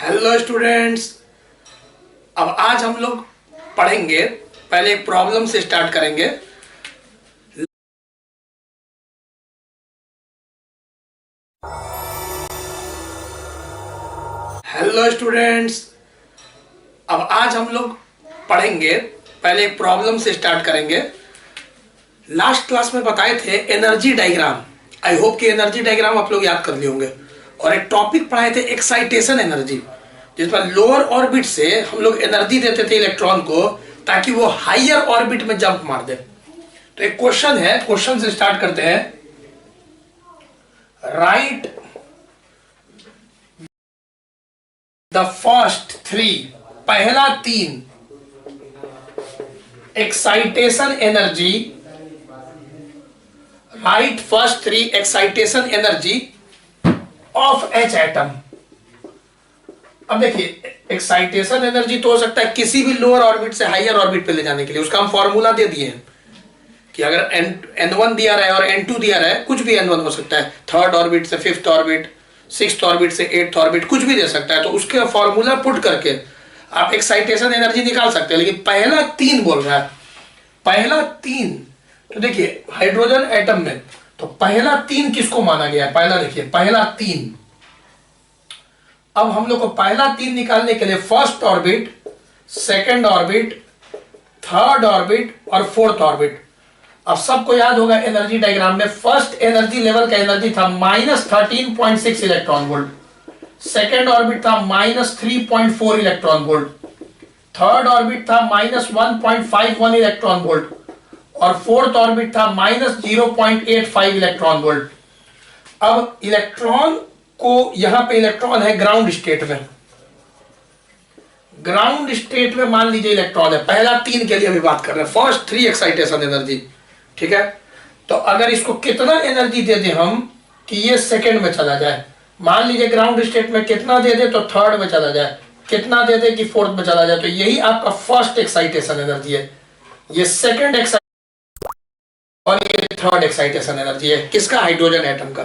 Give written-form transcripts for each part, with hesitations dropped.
Hello students. अब आज हम लोग पढ़ेंगे, पहले एक प्रॉब्लम से स्टार्ट करेंगे। हेलो स्टूडेंट्स, अब आज हम लोग पढ़ेंगे, पहले एक प्रॉब्लम से स्टार्ट करेंगे। लास्ट क्लास में बताए थे एनर्जी डायग्राम। आई होप कि एनर्जी डायग्राम आप लोग याद कर लिए होंगे। और एक टॉपिक पढ़ाए थे एक्साइटेशन एनर्जी, जिसमें लोअर ऑर्बिट से हम लोग एनर्जी देते थे इलेक्ट्रॉन को ताकि वो हायर ऑर्बिट में जंप मार दे। तो एक क्वेश्चन है, क्वेश्चन से स्टार्ट करते हैं। राइट द फर्स्ट थ्री, पहला तीन excitation energy, right first three excitation energy of H atom. अब देखिए, एक्साइटेशन एनर्जी तो हो सकता है किसी भी लोअर ऑर्बिट से हायर ऑर्बिट पे ले जाने के लिए। उसका हम फॉर्मूला दे दिए हैं कि अगर N1 दिया रहा है और N2 दिया रहा है, कुछ भी N1 हो सकता है, थर्ड ऑर्बिट से फिफ्थ ऑर्बिट, सिक्स्थ ऑर्बिट से एट्थ ऑर्बिट, कुछ भी दे सकता है। तो उसके फॉर्मूला पुट करके आप एक्साइटेशन एनर्जी निकाल सकते हैं। लेकिन पहला तीन बोल रहा है, पहला तीन। तो देखिए हाइड्रोजन एटम में तो पहला तीन किसको माना गया है? पहला देखिए, पहला तीन। अब हम लोग को पहला तीन निकालने के लिए first orbit, second orbit, third orbit और फोर्थ ऑर्बिट। अब सबको याद होगा एनर्जी डायग्राम में फर्स्ट एनर्जी लेवल का एनर्जी था -13.6 इलेक्ट्रॉन वोल्ट, सेकंड ऑर्बिट था -3.4 इलेक्ट्रॉन वोल्ट, थर्ड ऑर्बिट था -1.51 इलेक्ट्रॉन वोल्ट और फोर्थ ऑर्बिट था -0.85 इलेक्ट्रॉन वोल्ट। अब इलेक्ट्रॉन को, यहां पे इलेक्ट्रॉन है ग्राउंड स्टेट में, ग्राउंड स्टेट में मान लीजिए इलेक्ट्रॉन है। पहला तीन के लिए अभी बात कर रहे हैं, फर्स्ट थ्री एक्साइटेशन एनर्जी, ठीक है। तो अगर इसको कितना एनर्जी दे दे हम कि ये सेकंड में चला जाए, मान लीजिए ग्राउंड स्टेट में कितना दे दे तो थर्ड में चला जाए, कितना दे दे कि फोर्थ में चला जाए, तो यही आपका फर्स्ट एक्साइटेशन एनर्जी है। ये सेकंड एक्साइटेशन और ये थर्ड एक्साइटेशन एनर्जी है किसका? हाइड्रोजन एटम का।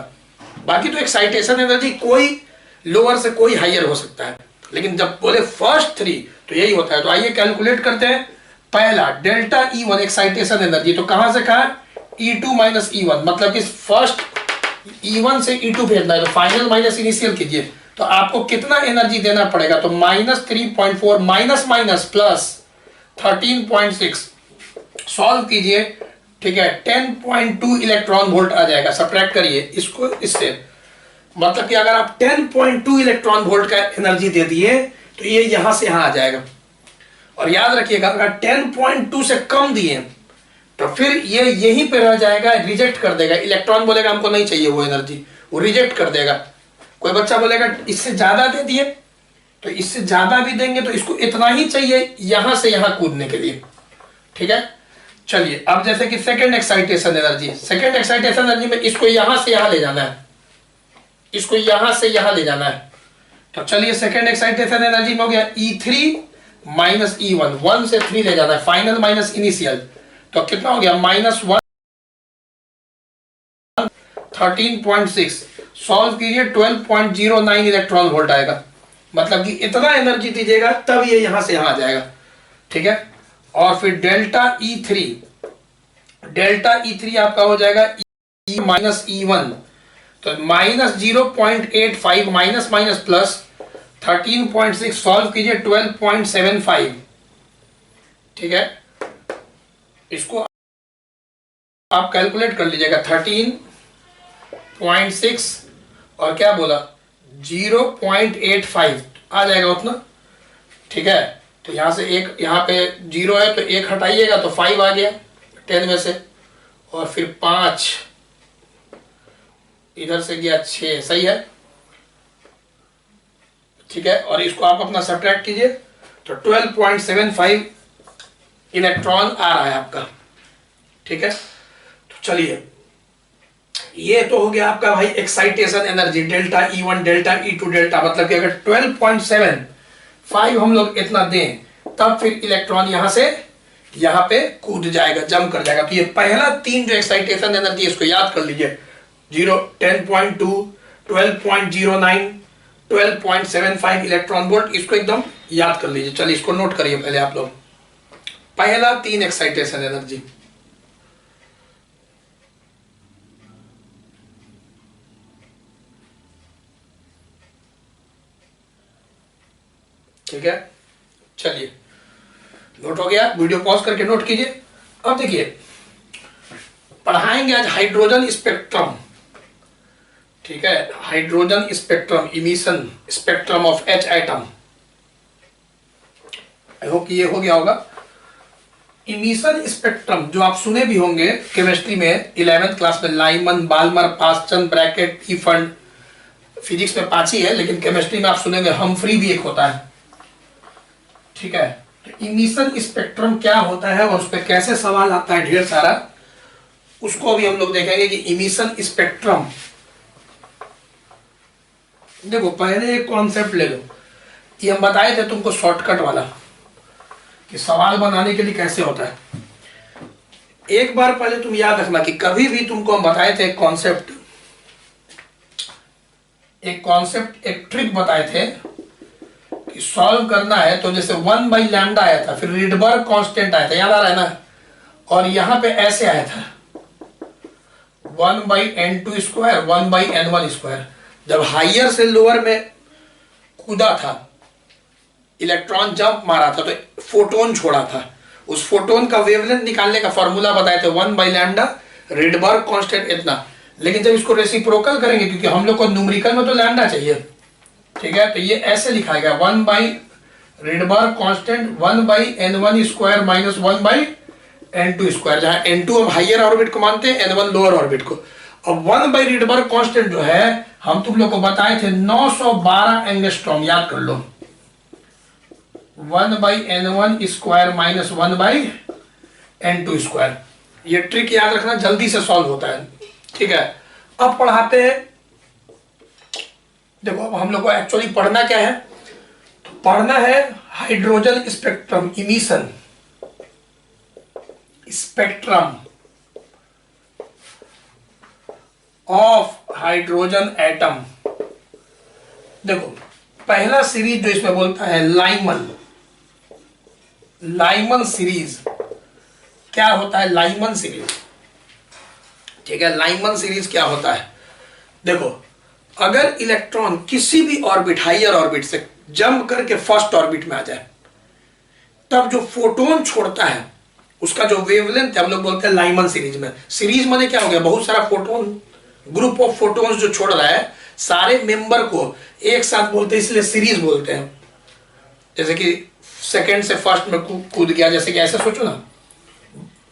बाकी तो एक्साइटेशन एनर्जी कोई लोअर से कोई हायर हो सकता है, लेकिन जब बोले फर्स्ट थ्री तो यही होता है। तो आइए कैलकुलेट करते हैं। पहला डेल्टा E1 एक्साइटेशन एनर्जी, तो कहां से कहा? E2 माइनस E1, मतलब कि फर्स्ट E1 से E2 भेजना है तो फाइनल माइनस इनिशियल कीजिए। तो आपको कितना एनर्जी देना पड़ेगा? तो -3.4 माइनस माइनस प्लस 13.6 सॉल्व कीजिए, ठीक है। 10.2 इलेक्ट्रॉन वोल्ट आ जाएगा। सब्ट्रैक्ट करिए इसको इससे, मतलब कि अगर आप 10.2 इलेक्ट्रॉन वोल्ट का एनर्जी दे दिए तो ये यहां से यहां आ जाएगा। और याद रखिएगा, अगर 10.2 से कम दिए तो फिर ये यहीं पे रह जाएगा, रिजेक्ट कर देगा। इलेक्ट्रॉन बोलेगा हमको नहीं चाहिए वो एनर्जी, वो रिजेक्ट कर देगा। कोई बच्चा बोलेगा इससे ज्यादा दे दिए, तो इससे ज्यादा भी देंगे तो इसको इतना ही चाहिए यहां से यहां कूदने के लिए, ठीक है। चलिए अब जैसे कि second excitation energy, second excitation energy में इसको यहां से यहां ले जाना है, इसको यहां से यहां ले जाना है। तो चलिए सेकंड एक्साइटेशन एनर्जी में हो गया E3 माइनस E1, 1 से 3 ले जाना है, फाइनल माइनस इनिशियल। तो कितना हो गया? -1, 13.6 सॉल्व कीजिए, 12.09 इलेक्ट्रॉन वोल्ट आएगा। मतलब कि इतना एनर्जी दीजिएगा तब ये यहां से यहां आ जाएगा, ठीक है। और फिर डेल्टा E3, डेल्टा E3 आपका हो जाएगा E माइनस E1, तो -0.85 माइनस माइनस प्लस 13.6 सॉल्व कीजिए, 12.75, ठीक है। इसको आप कैलकुलेट कर लीजिएगा, 13.6 और क्या बोला 0.85 आ जाएगा उतना, ठीक है। तो यहां से एक, यहां पे 0 है तो एक हटाइएगा तो 5 आ गया 10 में से, और फिर 5 इधर से गया 6, सही है, ठीक है। और इसको आप अपना सब्ट्रैक्ट कीजिए तो 12.75 इलेक्ट्रॉन आ रहा है आपका, ठीक है। तो चलिए ये तो हो गया आपका भाई excitation energy, delta E1, delta E2, delta, मतलब कि अगर 12.75 हम लोग इतना दें तब फिर इलेक्ट्रॉन यहां से यहां पे कूद जाएगा, जंप कर जाएगा। तो ये पहला तीन जो एक्साइटेशन एनर्जी, इसको याद कर लीजिए, 10.2, 12.09 12.75 इलेक्ट्रॉन वोल्ट। इसको एकदम याद कर लीजिए। चलिए इसको नोट करिए पहले आप लोग। पहला 3 एक्साइटेशन एनर्जी, ठीक है। चलिए नोट हो गया, वीडियो पॉज करके नोट कीजिए। अब देखिए पढ़ाएंगे आज हाइड्रोजन स्पेक्ट्रम, ठीक है। Hydrogen spectrum, emission spectrum of H atom. I hope ये हो गया होगा। इमिशन स्पेक्ट्रम जो आप सुने भी होंगे केमिस्ट्री में 11th क्लास में, Lyman, Balmer, Paschen, Brackett, Pfund. Physics में पाची है, लेकिन केमिस्ट्री में आप सुनेंगे हमफ्री भी एक होता है, ठीक है। तो इमिशन स्पेक्ट्रम क्या होता है और उस पर कैसे सवाल आता है ढेर सारा, उसको भी हम लोग देखेंगे कि इमिशन स्पेक्ट्रम। देखो पहले एक कॉन्सेप्ट ले लो, ये हम बताए थे तुमको शॉर्टकट वाला कि सवाल बनाने के लिए कैसे होता है। एक बार पहले तुम याद रखना कि कभी भी तुमको हम बताए थे एक कॉन्सेप्ट, एक ट्रिक बताए थे कि सॉल्व करना है तो जैसे 1/λ आया था, फिर रिडबर्ग कांस्टेंट आया था, याद आ रहा है ना। और यहां पे ऐसे आया था 1/n2 स्क्वायर 1/n1 स्क्वायर। जब हाइयर से लोअर में कूदा था, इलेक्ट्रॉन जंप मारा था, तो फोटोन छोड़ा था। उस फोटोन का वेवलेंथ निकालने का फॉर्मूला बताए थे 1/λ, रिडबर्ग कांस्टेंट इतना। लेकिन जब इसको रेसिप्रोकल करेंगे, क्योंकि हम लोग को न्यूमेरिकल में तो लैम्डा चाहिए, ठीक है, तो ये ऐसे लिखा गया Rydberg constant 1/n1 square minus 1/n2 square, जहां n2 हम हाइयर ऑर्बिट को मानते हैं, n1 लोअर ऑर्बिट को। अब 1/रिडबर्ग कांस्टेंट जो है हम तुम लोग को बताए थे 912 एंगस्ट्रॉम, याद कर लो। 1/n1 square minus 1/n2 square. ये ट्रिक याद रखना, जल्दी से सॉल्व होता है, ठीक है। अब पढ़ाते हैं। देखो अब हम लोग को एक्चुअली पढ़ना क्या है, तो पढ़ना है hydrogen spectrum, emission spectrum of hydrogen atom. देखो पहला सीरीज जो इसमें बोलता है लाइमन सीरीज। क्या होता है लाइमन सीरीज, ठीक है। लाइमन सीरीज क्या होता है, देखो अगर इलेक्ट्रॉन किसी भी ऑर्बिट, हाइयर ऑर्बिट से जंप करके फर्स्ट ऑर्बिट में आ जाए, तब जो फोटोन छोड़ता है उसका जो वेवलेंथ है हम लोग बोलते हैं लाइमन सीरीज में। सीरीज माने क्या हो गया, बहुत सारा फोटोन, ग्रुप ऑफ फोटोन्स जो छोड़ रहा है, सारे मेंबर को एक साथ बोलते हैं, इसलिए सीरीज बोलते हैं। जैसे कि सेकंड से फर्स्ट में कूद गया, जैसे कि ऐसे सोचो ना,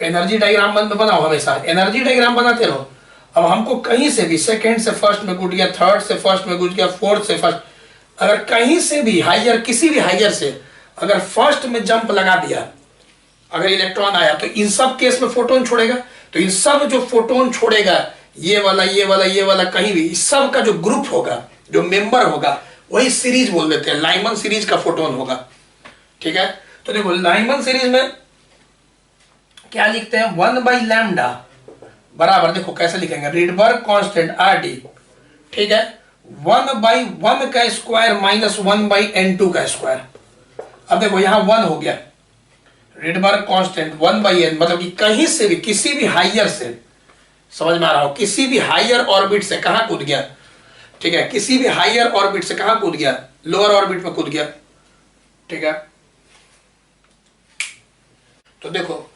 एनर्जी डायग्राम बनाओ, हमेशा एनर्जी डायग्राम बनाते रहो। अब हमको कहीं से भी सेकंड से फर्स्ट में कूद गया, थर्ड से फर्स्ट में कूद गया, फोर्थ से फर्स्ट, अगर कहीं से भी हाइयर, किसी भी हाइयर से अगर फर्स्ट में जंप लगा दिया, अगर इलेक्ट्रॉन आया, तो इन सब केस में फोटोन छोड़ेगा। तो इन सब जो फोटोन छोड़ेगा, ये वाला ये वाला ये वाला, कहीं भी इस सब का जो ग्रुप होगा, जो मेंबर होगा, वही सीरीज बोल देते हैं, लाइमन सीरीज का फोटोन होगा, ठीक है। तो देखो लाइमन सीरीज में क्या लिखते हैं, 1/λ बराबर, देखो कैसे लिखेंगे, रिडबर्ग कांस्टेंट RD, ठीक है, 1/1 का स्क्वायर माइनस 1/n2 का स्क्वायर। अब देखो यहां 1 हो गया, रिडबर्ग कांस्टेंट 1/n, मतलब कि कहीं से भी, किसी भी हाइयर से, समझ में आ रहा हो, किसी भी हाइयर ऑर्बिट से कहां कूद गया, ठीक है, किसी भी हाइयर ऑर्बिट से कहां कूद गया, लोअर ऑर्बिट में कूद गया, ठीक है। तो देखो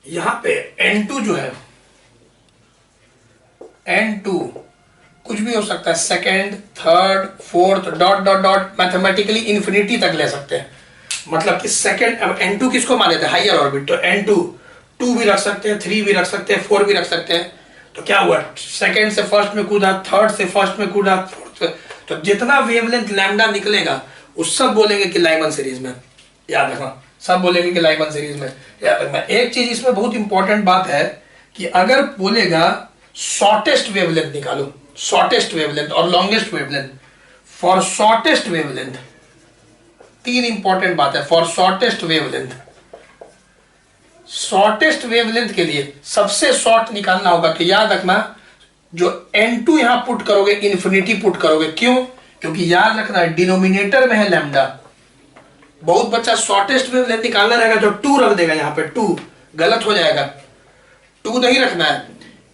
यहां पे n2 जो है, n2 कुछ भी हो सकता है, second, third, fourth, dot dot dot, mathematically infinity तक ले सकते हैं। मतलब कि सेकेंड, अब n2 किसको मान लेते हैं, हाइयर ऑर्बिट, तो n2 2 भी रख सकते हैं, 3 भी रख सकते हैं, 4 भी रख सकते हैं। तो क्या हुआ, सेकेंड से फर्स्ट में कूदा, थर्ड से फर्स्ट में कूदा, फोर्थ से, तो जितना वेवलेंथ लैम्डा निकलेगा उस सब बोलेंगे कि लाइमन सीरीज में, याद रखना, सब बोलेंगे कि लाइमन सीरीज में, याद रखना। एक चीज इसमें बहुत इंपॉर्टेंट बात है कि अगर बोलेगा शॉर्टेस्ट वेवलेंथ निकालो, शॉर्टेस्ट वेवलेंथ और longest wavelength, for shortest wavelength 3 important बात है। For shortest wavelength, shortest wavelength के लिए सबसे शॉर्ट निकालना होगा, तो याद रखना जो n2 यहां पुट करोगे, इन्फिनिटी पुट करोगे। क्यों, क्योंकि याद रखना डिनोमिनेटर में है लैम्डा। बहुत बच्चा शॉर्टेस्ट वेवलेंथ निकालना रहेगा तो 2 रख देगा, यहाँ पे 2 गलत हो जाएगा। 2 नहीं रखना है,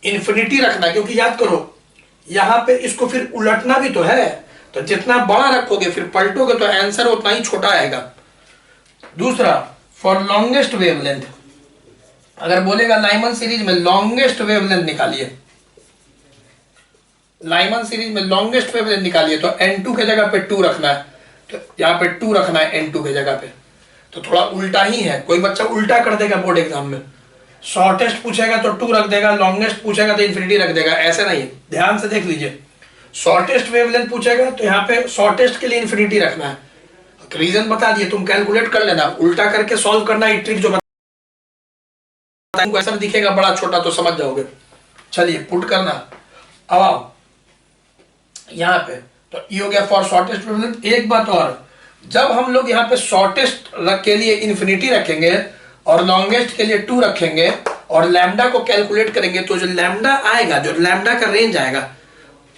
इन्फिनिटी रखना है, क्योंकि याद करो यहाँ पे इसको फिर उलटना भी तो है, तो जितना बड़ा रखोगे फिर पलटोगे तो आंसर उतना ही छोटा आएगा। दूसरा, फॉर लॉन्गेस्ट वेवलेंथ, अगर बोलेगा लाइमन सीरीज में लॉन्गेस्ट वेवलेंथ निकालिए, लाइमन सीरीज में लॉन्गेस्ट वेवलेंथ निकालिए, तो n2 के जगह पे 2 रखना है, तो यहाँ पे 2 रखना है n2 के जगह पे। तो थोड़ा उल्टा ही है, कोई बच्चा उल्टा कर देगा बोर्ड एग्जाम में, शॉर्टेस्ट पूछेगा तो 2 रख देगा, लॉन्गेस्ट पूछेगा तो इन्फिनिटी रख देगा। ऐसे नहीं, ध्यान से देख लीजिए, शॉर्टेस्ट वेवलेंथ पूछेगा तो यहाँ पे शॉर्टेस्ट के लिए इन्फिनिटी रखना है। रीजन बता दिए, तुम कैलकुलेट कर लेना, उल्टा करके सॉल्व करना है, ट्रिक जो आंसर दिखेगा बड़ा छोटा तो समझ जाओगे। चलिए पुट करना, अब आओ यहाँ पे, तो ये हो गया फॉर शॉर्टेस्ट वेवलेंथ। एक बात और, जब हम लोग यहाँ पे शॉर्टेस्ट के लिए इन्फिनिटी रखेंगे और लॉन्गेस्ट के लिए 2 रखेंगे और लैम्डा को कैलकुलेट करेंगे, तो जो लैम्डा आएगा, जो लैम्डा का रेंज आएगा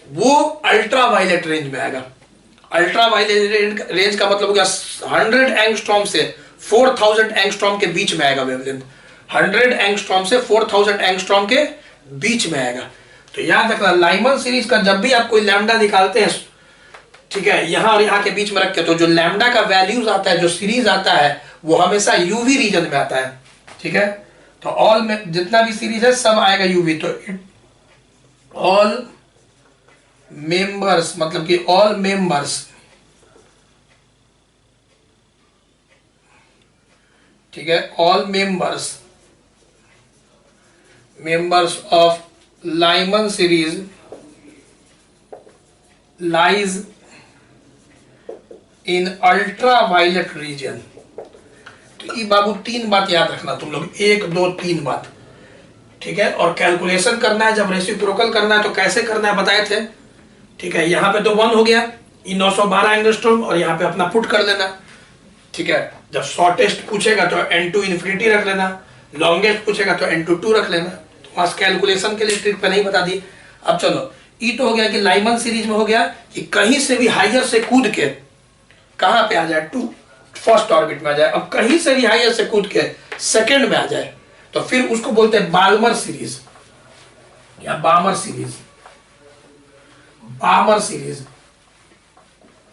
वो अल्ट्रा वायलेट रेंज में आएगा। अल्ट्रा वायलेट रेंज का मतलब हो गया 100 एंगस्ट्रॉम से 4000 एंगस्ट्रॉम के बीच में आएगा वेवलेंथ। 100 एंगस्ट्रॉम से 4000 एंगस्ट्रॉम के बीच में आएगा। तो याद रखना, लाइमन सीरीज का जब भी आप कोई लैम्डा निकालते हैं, ठीक है, यहां और यहां के बीच में रख के, तो जो लैम्डा का वैल्यूज आता है, जो सीरीज आता है, वो हमेशा यूवी रीजन में आता है। ठीक है, तो ऑल में जितना भी सीरीज है सब आएगा यूवी। तो ऑल मेंबर्स, मतलब कि ऑल मेंबर्स, ठीक है, all members of Lyman series lies in ultraviolet region. तो ये बाबू 3 बात याद रखना तुम लोग, 1 2 3 बात, ठीक है। और कैलकुलेशन करना है, जब रेसिप्रोकल करना है तो कैसे करना है बताए थे, ठीक है। यहाँ पे तो 1 हो गया, ये 912 एंगस्ट्रॉम, और यहाँ पे अपना पुट कर लेना, ठीक है। जब शॉर्टेस्ट पूछेगा तो n2 इन्फिनिटी रख लेना, लॉन्गेस्ट पूछेगा तो n2 2 रख लेना। तो वहां कैलकुलेशन के लिए ट्रिक पे नहीं बता दी। अब चलो, ये तो हो गया कि लाइमन सीरीज में हो गया कि कहीं से भी हाइयर से कूद के कहां पे आ जाए, 2 फर्स्ट ऑर्बिट में आ जाए। अब कहीं से भी हाइयर से कूद के सेकंड में आ जाए, तो फिर उसको बोलते हैं बाल्मर सीरीज या बामर सीरीज। बामर सीरीज,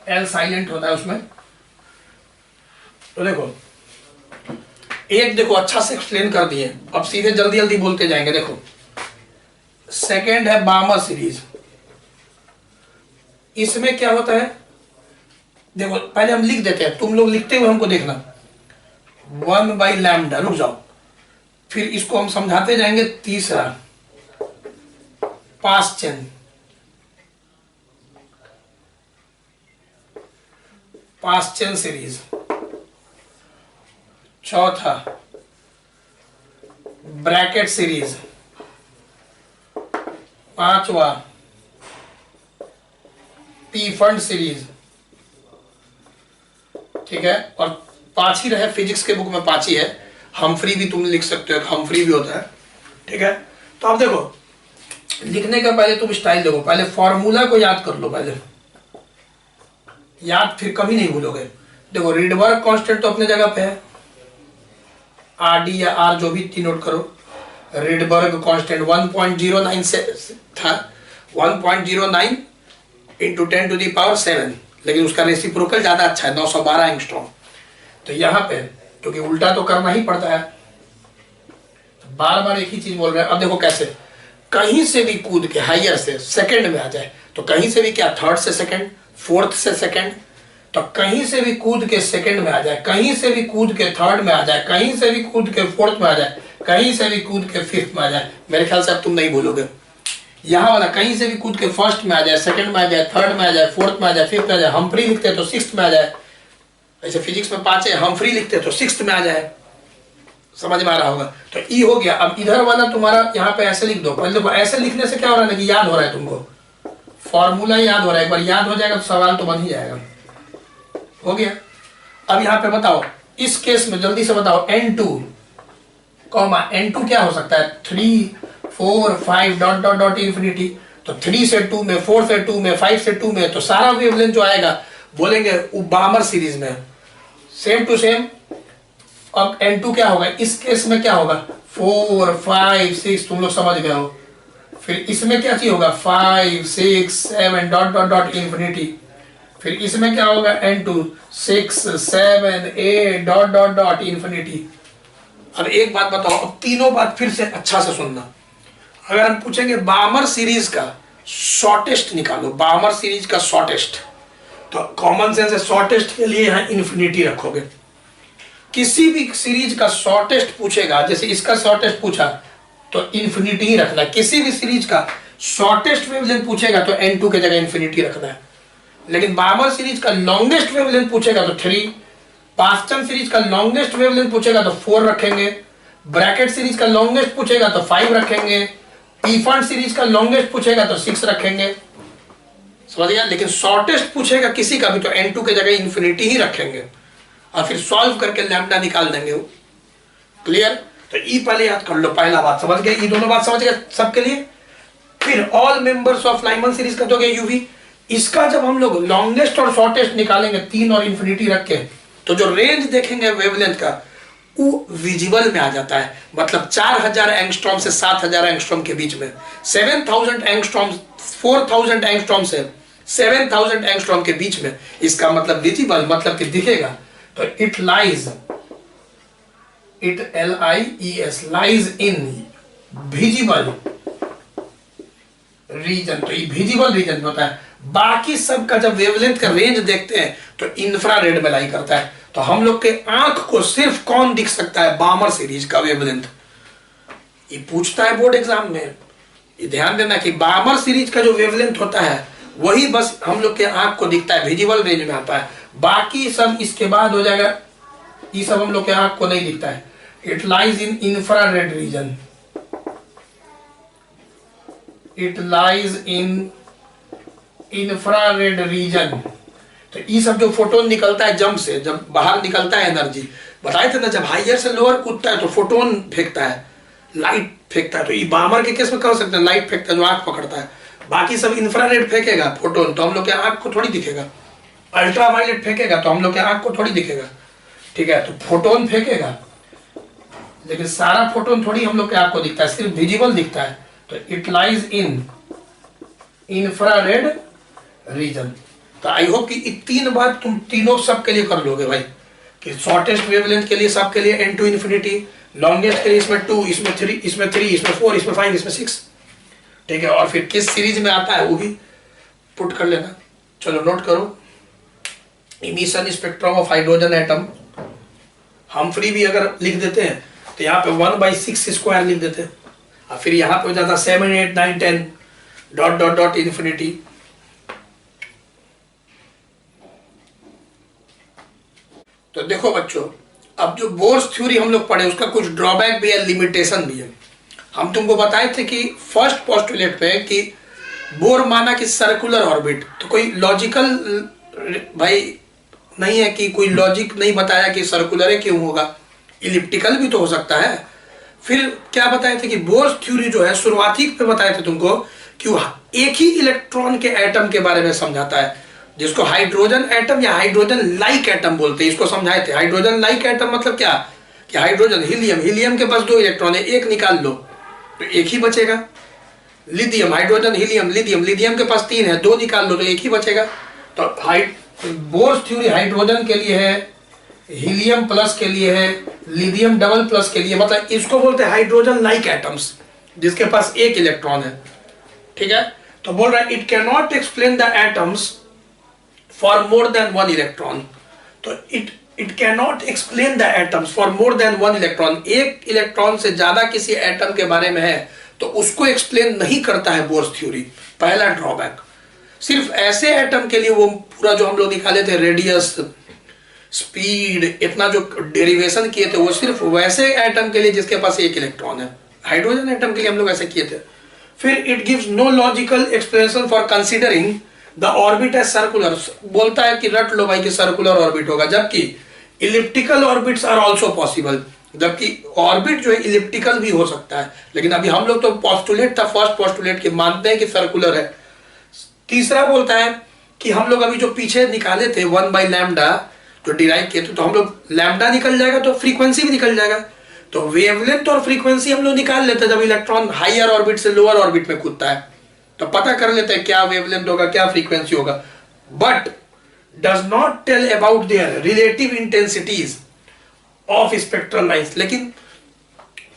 एल साइलेंट होता है उसमें। तो देखो, एक देखो अच्छा से एक्सप्लेन कर दिए, अब सीधे जल्दी जल्दी बोलते जाएंगे। देखो, सेकंड है बामर सीरीज। इसमें क्या होता है, देखो पहले हम लिख देते हैं, तुम लोग लिखते हुए हमको देखना। 1/λ, रुक जाओ, फिर इसको हम समझाते जाएंगे। तीसरा पास चेन सीरीज। चौथा ब्रैकेट सीरीज। पांचवा पी फंड सीरीज, ठीक है। और 5 ही रहे, फिजिक्स के बुक में 5 ही है, हमफ्री भी तुम लिख सकते हो, हमफ्री भी होता है, ठीक है। तो अब देखो, लिखने का पहले तुम स्टाइल देखो, पहले फॉर्मूला को याद कर लो, पहले याद फिर कभी नहीं भूलोगे। देखो, रिडबर्ग कांस्टेंट तो अपने जगह पे है, आर डी या आर जो भी थी नोट करो। रिडबर्ग कांस्टेंट 1.09 से था, 1.09 इंटू 10⁻⁷, लेकिन उसका रेसिप्रोकल ज्यादा अच्छा है, 912 एंगस्ट्रॉम। तो यहाँ पे क्योंकि उल्टा तो करना ही पड़ता है, बार बार एक ही चीज बोल रहे हैं। अब देखो कैसे, कहीं से भी कूद के हाइयर से सेकंड में आ जाए, तो कहीं से भी क्या, थर्ड से सेकंड, फोर्थ से सेकंड, तो कहीं से भी कूद के सेकंड में आ जाए, कहीं से भी कूद के थर्ड में आ जाए, कहीं से भी कूद के फोर्थ में आ जाए, कहीं से भी कूद के फिफ्थ में आ जाए। मेरे ख्याल से अब तुम नहीं भूलोगे। यहाँ वाला कहीं से भी कूद के फर्स्ट में आ जाए, सेकंड में आ जाए, थर्ड में आ जाए, फोर्थ में आ जाए, फिफ्थ में आ जाए। हमफ्री लिखते तो 6th में आ जाए, ऐसे फिजिक्स में 5 है, हमफ्री लिखते तो 6th में आ जाए। समझ में आ रहा होगा। तो ई हो गया। अब इधर वाला तुम्हारा यहाँ पे ऐसे लिख दो। पहले देखो, ऐसे लिखने से क्या हो रहा है कि याद हो रहा है तुमको, फॉर्मूला याद हो रहा है। एक बार याद हो जाएगा तो सवाल तो बन ही जाएगा। हो गया। अब यहाँ पे बताओ, इस केस में जल्दी से बताओ, n2 n2 क्या हो सकता है, 3 4 5 डॉट डॉट डॉट इन्फिनिटी। तो 3 से 2 में, 4 से 2 में, 5 से 2 में, तो सारा वेवलेंथ जो आएगा बोलेंगे वो बामर सीरीज में सेम टू सेम। अब N2 क्या होगा इस केस में, क्या होगा 4 5 6, तुम लोग समझ गए हो। फिर इसमें क्या चीज होगा 5 6 7 डॉट डॉट डॉट इंफिनिटी। फिर इसमें क्या होगा N2 6 7 8 dot dot dot infinity. अब एक बात बताओ, अब तीनों बात फिर से अच्छा से सुनना। अगर हम पूछेंगे बामर सीरीज का शॉर्टेस्ट निकालो, बामर सीरीज का शॉर्टेस्ट, तो कॉमन सेंस है शॉर्टेस्ट के लिए यहां इंफिनिटी रखोगे। किसी भी सीरीज का शॉर्टेस्ट पूछेगा, जैसे इसका शॉर्टेस्ट पूछा तो इंफिनिटी ही रखना है। किसी भी सीरीज का शॉर्टेस्ट वेवलेंथ पूछेगा तो N2 के जगह इंफिनिटी रखना है। लेकिन बामर सीरीज का लॉन्गेस्ट वेवलेंथ पूछेगा तो 3, पास्चन सीरीज का लॉन्गेस्ट वेवलेंथ पूछेगा तो 4 रखेंगे, ब्रैकेट सीरीज का लॉन्गेस्ट पूछेगा तो 5 रखेंगे, पीफंड सीरीज का लॉन्गेस्ट पूछेगा तो 6 रखेंगे, समझ गया। लेकिन शॉर्टेस्ट पूछेगा किसी का भी तो N2 के जगह इंफिनिटी ही रखेंगे और फिर सॉल्व करके लैम्डा निकाल देंगे वो। क्लियर? तो ई पहले याद कर लो, पहला बात समझ गए, ये दोनों बात समझ गए सबके लिए। फिर all members of Lyman series का दोगे यूवी। इसका जब हम लोग लॉन्गेस्ट और शॉर्टेस्ट निकालेंगे 3 और इंफिनिटी रख के, तो जो रेंज देखेंगे वेवलेंथ का वो विजिबल में आ जाता है। मतलब 4000 एंगस्ट्रॉम से 7000 एंगस्ट्रॉम के बीच में, 7000 एंगस्ट्रॉम 4000 एंगस्ट्रॉम से 7000 एंगस्ट्रॉम के बीच में, इसका मतलब विजिबल मतलब कि दिखेगा। तो it lies, it LIES lies in visible region. तो ये विजिबल रीजन होता है। बाकी सब का जब वेवलेंथ का रेंज देखते हैं तो इंफ्रारेड में लाई करता है। तो हम लोग के आंख को सिर्फ कौन दिख सकता है, बामर सीरीज का वेवलेंथ। ये पूछता है बोर्ड एग्जाम में, ये ध्यान देना कि बामर सीरीज का जो वेवलेंथ होता है वही बस हम लोग के आंख को दिखता है, विजिबल रेंज में आता है। बाकी सब इसके बाद हो जाएगा, ये सब हम लोग के आंख को नहीं दिखता है। It lies in infrared reason, it lies in infrared reason. तो ये सब जो फोटोन निकलता है जंप से, जब बाहर निकलता है एनर्जी, बताए थे ना, जब हाइयर से लोअर कूदता है तो फोटोन फेंकता है, लाइट फेंकता है। तो ये बामर के केस में कर सकते हैं, लाइट फेंकता है जो आंख पकड़ता है। बाकी सब इंफ्रारेड फेंकेगा फोटोन तो हम लोग के आंख को थोड़ी दिखेगा, अल्ट्रावायलेट फेंकेगा तो हम लोग के आंख को थोड़ी दिखेगा, ठीक है। तो फोटोन फेंकेगा लेकिन सारा फोटोन थोड़ी हम लोग के आंख को दिखता है, सिर्फ विजिबल दिखता है। तो it lies in infrared reason. तो आई होप कि ये 3 बात तुम तीनों सब के लिए कर लोगे भाई, कि शॉर्टेस्ट वेवलेंथ के लिए सबके लिए N2 इंफिनिटी, लॉन्गेस्ट के लिए इसमें 2, इसमें 3, इसमें 4, इसमें 5, इसमें 6, ठीक है। और फिर किस सीरीज में आता है वो भी पुट कर लेना। चलो नोट करो, emission spectrum of hydrogen atom. हम फ्री भी अगर लिख देते हैं तो यहाँ पे 1/6 स्क्वायर लिख देते हैं, और फिर यहाँ पे हो जाता 7 8 9 10 डॉट डॉट डॉट इंफिनिटी। तो देखो बच्चों, अब जो बोर्स थ्योरी हम लोग पढ़े उसका कुछ ड्रॉबैक भी है, लिमिटेशन भी है। हम तुमको बताए थे कि फर्स्ट पोस्टुलेट पे कि बोर माना कि सर्कुलर ऑर्बिट, तो कोई लॉजिकल भाई नहीं है, कि कोई लॉजिक नहीं बताया कि सर्कुलर है क्यों होगा, इलिप्टिकल भी तो हो सकता है। फिर क्या बताए थे कि बोर्स थ्योरी जो है शुरुआती पे बताए थे तुमको कि वो एक ही इलेक्ट्रॉन के एटम के बारे में समझाता है, जिसको हाइड्रोजन एटम या हाइड्रोजन लाइक एटम बोलते हैं। इसको समझाए थे। हाइड्रोजन लाइक एटम मतलब क्या, कि हाइड्रोजन हीलियम के पास 2 इलेक्ट्रॉन है, एक निकाल लो तो एक ही बचेगा। लिथियम, हाइड्रोजन हीलियम लिथियम के पास 3 है, 2 निकाल लो तो एक ही बचेगा। तो बोर्स थ्योरी हाइड्रोजन के लिए है, हीलियम प्लस के लिए है, लिथियम डबल प्लस के लिए, मतलब इसको बोलते हैं हाइड्रोजन लाइक एटम्स, जिसके पास 1 इलेक्ट्रॉन है, ठीक है। तो बोल रहा है it can not explain the atoms for more than 1 electron. तो it can not explain the atoms for more than 1 electron. 1 electron से ज्यादा किसी एटम के बारे में है तो उसको एक्सप्लेन नहीं करता है बोर्स थ्योरी, पहला ड्रॉबैक। सिर्फ ऐसे एटम के लिए वो पूरा जो हम लोग निकाले थे रेडियस, स्पीड, इतना जो डेरिवेशन किए थे, वो सिर्फ वैसे एटम के लिए जिसके पास 1 इलेक्ट्रॉन है। हाइड्रोजन एटम के लिए हम लोग ऐसे किए थे। फिर it gives no logical explanation for considering the orbit as circular. बोलता है कि रट लो भाई कि सर्कुलर ऑर्बिट होगा, जबकि elliptical orbits are also possible. जबकि ऑर्बिट जो है इलिप्टिकल भी हो सकता है, लेकिन अभी हम लोग तो पोस्टुलेट था, फर्स्ट पोस्टुलेट के मानते हैं कि सर्कुलर है। तीसरा बोलता है कि हम लोग अभी जो पीछे निकाले थे 1/λ जो डिराइव किए थे, तो हम लोग लैम्डा निकल जाएगा तो फ्रीक्वेंसी भी निकल जाएगा। तो वेवलेंथ और फ्रीक्वेंसी हम लोग निकाल लेते हैं जब इलेक्ट्रॉन हायर ऑर्बिट से लोअर ऑर्बिट में कूदता है, तो पता कर लेते हैं क्या वेवलेंथ होगा, क्या फ्रीक्वेंसी होगा। But does not tell about their relative intensities of spectral lines. लेकिन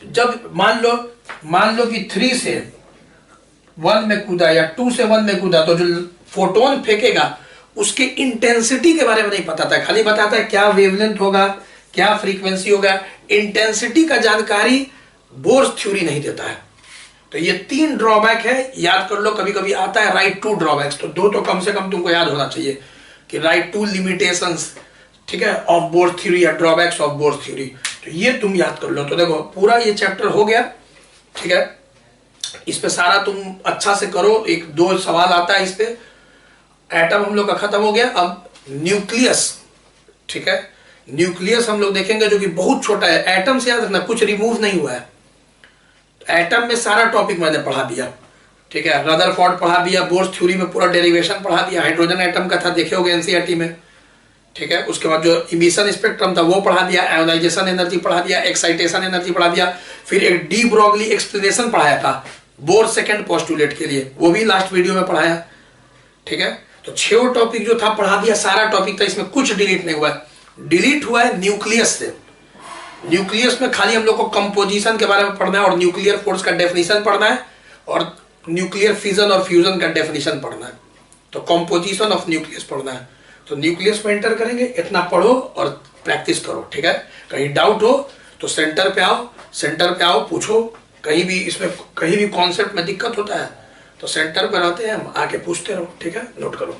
जब मान लो कि 3 से 1 में कूदा या 2 से 1 में कूदा, तो जो फोटोन फेंकेगा उसके इंटेंसिटी के बारे में नहीं पता था, खाली बताता है क्या वेवलेंथ होगा, क्या फ्रीक्वेंसी होगा। इंटेंसिटी का जानकारी बोर्स थ्योरी नहीं देता है। तो ये 3 ड्रॉबैक है, याद कर लो। कभी कभी आता है राइट टू ड्रॉबैक्स, तो 2 तो कम से कम तुमको याद होना चाहिए कि राइट टू लिमिटेशंस, ठीक है, ऑफ बोर्स थ्योरी या ड्रॉबैक्स ऑफ बोर्स थ्योरी। तो ये तुम याद कर लो। तो देखो पूरा ये चैप्टर हो गया, ठीक है। इस पे सारा तुम अच्छा से करो। 1-2 सवाल आता है इस पे। एटम हम लोग का खत्म हो गया। अब न्यूक्लियस, ठीक है, न्यूक्लियस हम लोग देखेंगे जो कि बहुत छोटा है। एटम से याद रखना कुछ रिमूव नहीं हुआ है। एटम में सारा टॉपिक मैंने पढ़ा दिया, ठीक है। रदरफोर्ड पढ़ा दिया, बोर्स थ्योरी में पूरा डेरिवेशन पढ़ा दिया। हाइड्रोजन एटम का था, देखे होगे एनसीईआरटी में, ठीक है। उसके बाद जो इमिशन स्पेक्ट्रम था वो पढ़ा दिया, आयोनाइजेशन एनर्जी पढ़ा दिया, एक्साइटेशन एनर्जी पढ़ा दिया। फिर एक डी ब्रॉगली एक्सप्लेनेशन पढ़ाया था बोर सेकंड पोस्टुलेट के लिए, वो भी लास्ट वीडियो में पढ़ाया, ठीक है। तो 6 टॉपिक जो था पढ़ा दिया, सारा टॉपिक था, इसमें कुछ डिलीट नहीं हुआ है। डिलीट हुआ है न्यूक्लियस से। न्यूक्लियस में खाली हम लोग को कंपोजिशन के बारे में पढ़ना है और न्यूक्लियर फोर्स का डेफिनेशन पढ़ना है और न्यूक्लियर फिजन और फ्यूजन का डेफिनेशन पढ़ना है। तो कंपोजिशन ऑफ न्यूक्लियस पढ़ना है। तो न्यूक्लियस में एंटर करेंगे, इतना पढ़ो और प्रैक्टिस करो, ठीक है। कहीं डाउट हो तो सेंटर पे आओ, पूछो। कहीं भी इसमें कहीं भी कॉन्सेप्ट में दिक्कत होता है तो सेंटर पर रहते हैं हम, आके पूछते रहो, ठीक है। नोट करो।